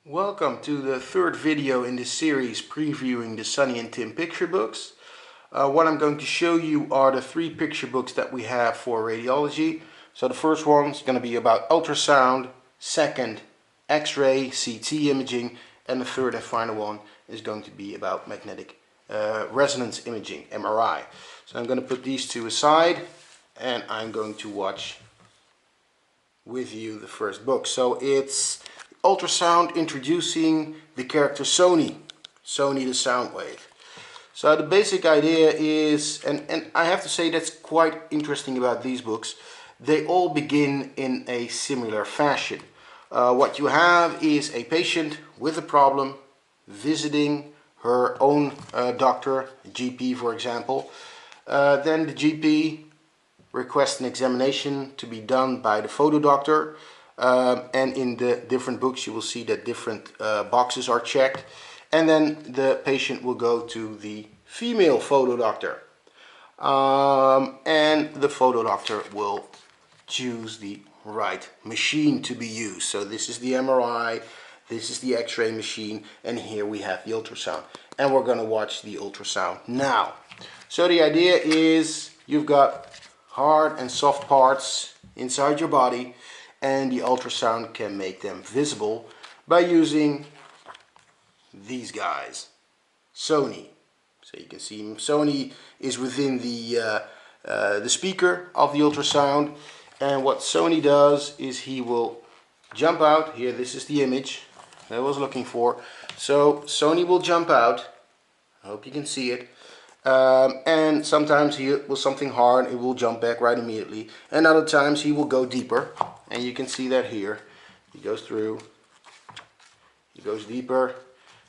Welcome to the third video in this series previewing the Sonny and Tim picture books. What I'm going to show you are the three picture books that we have for radiology. So the first one is going to be about ultrasound, second X-ray, CT imaging, and the third and final one is going to be about magnetic resonance imaging, MRI. So I'm going to put these two aside and I'm going to watch with you the first book. So it's Ultrasound, introducing the character Sony the sound wave. So the basic idea is, and I have to say that's quite interesting about these books, they all begin in a similar fashion. What you have is a patient with a problem visiting her own doctor, GP for example. Then the GP requests an examination to be done by the photo doctor. And in the different books you will see that different boxes are checked, and then the patient will go to the female photo doctor, and the photo doctor will choose the right machine to be used. So this is the MRI, this is the X-ray machine, and here we have the ultrasound, and we're going to watch the ultrasound now. So the idea is you've got hard and soft parts inside your body, and the ultrasound can make them visible by using these guys, Sony. So you can see Sony is within the speaker of the ultrasound, and what Sony does is he will jump out. Here, this is the image that I was looking for. So Sony will jump out. I hope you can see it. And sometimes he will something hard, it will jump back right immediately, and other times he will go deeper, and you can see that here. He goes through, he goes deeper,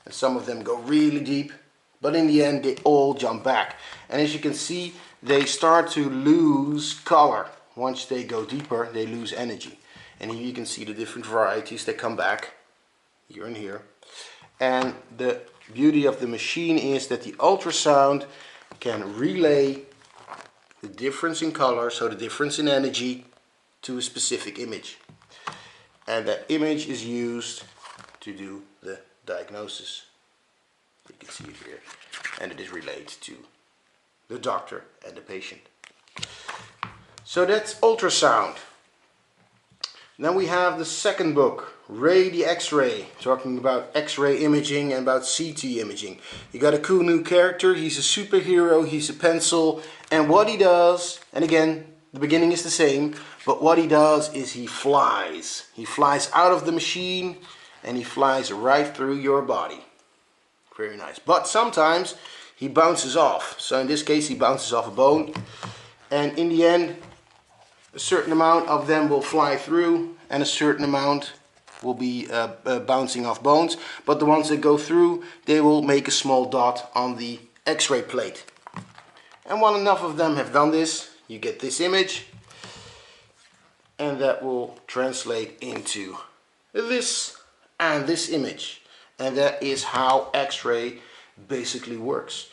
and some of them go really deep, but in the end they all jump back. And as you can see, they start to lose color. Once they go deeper, they lose energy. And here you can see the different varieties that come back, here and here. And the beauty of the machine is that the ultrasound can relay the difference in color, so the difference in energy, to a specific image. And that image is used to do the diagnosis. You can see it here. And it is relayed to the doctor and the patient. So that's ultrasound. Then we have the second book, Ray the X-ray, talking about X-ray imaging and about CT imaging. You got a cool new character, he's a superhero, he's a pencil, and what he does, and again, the beginning is the same, but what he does is he flies. He flies out of the machine and he flies right through your body. Very nice. But sometimes he bounces off. So in this case he bounces off a bone, and in the end a certain amount of them will fly through and a certain amount will be bouncing off bones, but the ones that go through, they will make a small dot on the X-ray plate. And when enough of them have done this, you get this image, and that will translate into this and this image, and that is how X-ray basically works.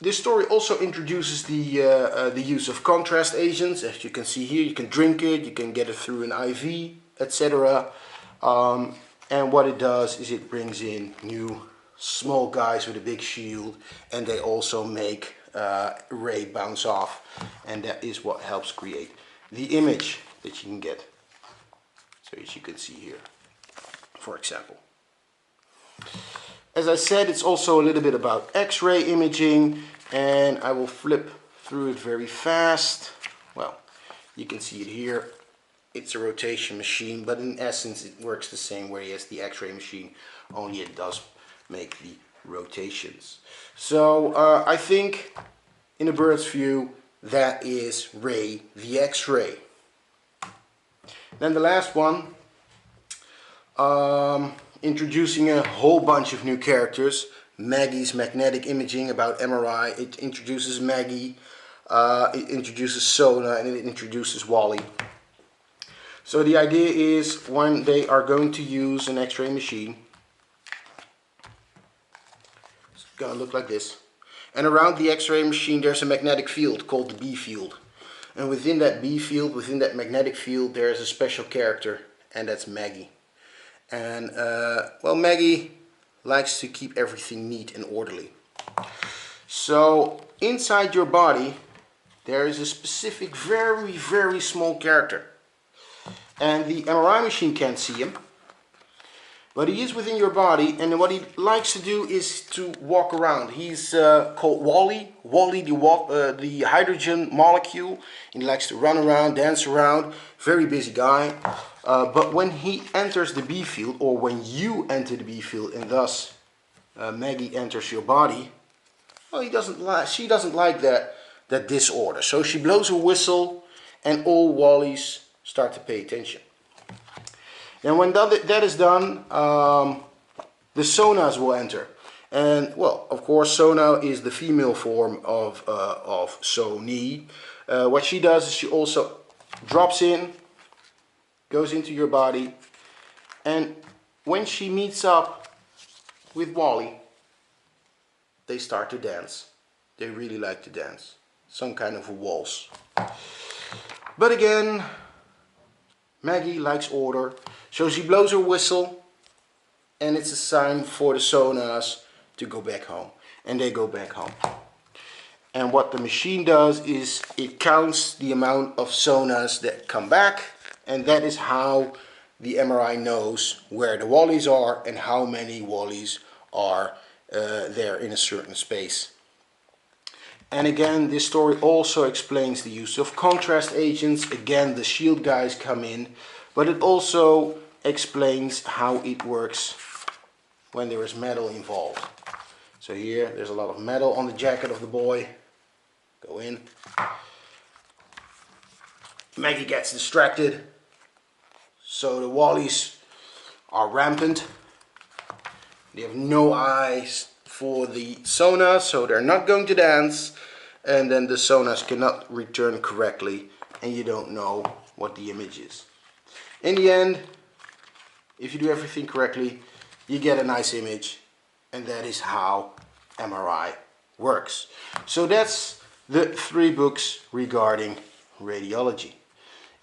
This story also introduces the use of contrast agents. As you can see here, you can drink it, you can get it through an IV, etc. And what it does is it brings in new small guys with a big shield, and they also make ray bounce off, and that is what helps create the image that you can get. So as you can see here, for example. As I said, it's also a little bit about X-ray imaging, and I will flip through it very fast. Well, you can see it here. It's a rotation machine, but in essence it works the same way as the X-ray machine, only it does make the rotations. So I think in a bird's view that is Ray the X-ray. Then the last one, introducing a whole bunch of new characters. Maggies magnetic imaging, about MRI. It introduces Maggie, it introduces Sona, and it introduces Wally. So the idea is when they are going to use an X-ray machine, it's going to look like this. And around the X-ray machine there's a magnetic field called the B field. And within that B field, within that magnetic field, there is a special character, and that's Maggie. And well, Maggie likes to keep everything neat and orderly. So inside your body there is a specific very small character, and the MRI machine can't see him, but he is within your body, and what he likes to do is to walk around. He's called Wally. Wally, the hydrogen molecule. He likes to run around, dance around. Very busy guy. But when he enters the B field, or when you enter the B field, and thus Maggie enters your body, well, she doesn't like that disorder. So she blows her whistle, and all Wallies start to pay attention. And when that is done, the Sonas will enter. And well, of course, Sona is the female form of Sony. What she does is she also drops in, goes into your body, and when she meets up with Wally, they start to dance. They really like to dance. Some kind of a waltz. But again, Maggie likes order. So she blows her whistle, and it's a sign for the Sonas to go back home. And they go back home. And what the machine does is it counts the amount of Sonas that come back, and that is how the MRI knows where the Wallies are and how many Wallies are there in a certain space. And again, this story also explains the use of contrast agents. Again, the shield guys come in, but it also explains how it works when there is metal involved. So here, there's a lot of metal on the jacket of the boy. Go in. Maggie gets distracted. So the Wallies are rampant. They have no eyes for the Sonas, so they're not going to dance. And then the Sonas cannot return correctly, and you don't know what the image is. In the end, if you do everything correctly, you get a nice image, and that is how MRI works. So that's the 3 books regarding radiology.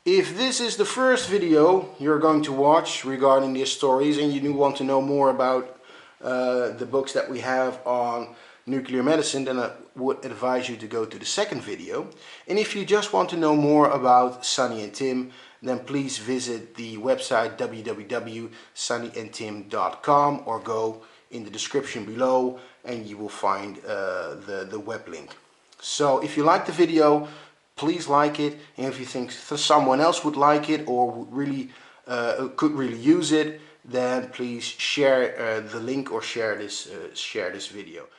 If this is the first video you're going to watch regarding these stories, and you do want to know more about the books that we have on nuclear medicine, then I would advise you to go to the second video. And if you just want to know more about Sunny and Tim, then please visit the website www.sunnyandtim.com, or go in the description below and you will find the web link. So if you like the video, please like it, and if you think someone else would like it or would really could really use it, then please share the link or share this video.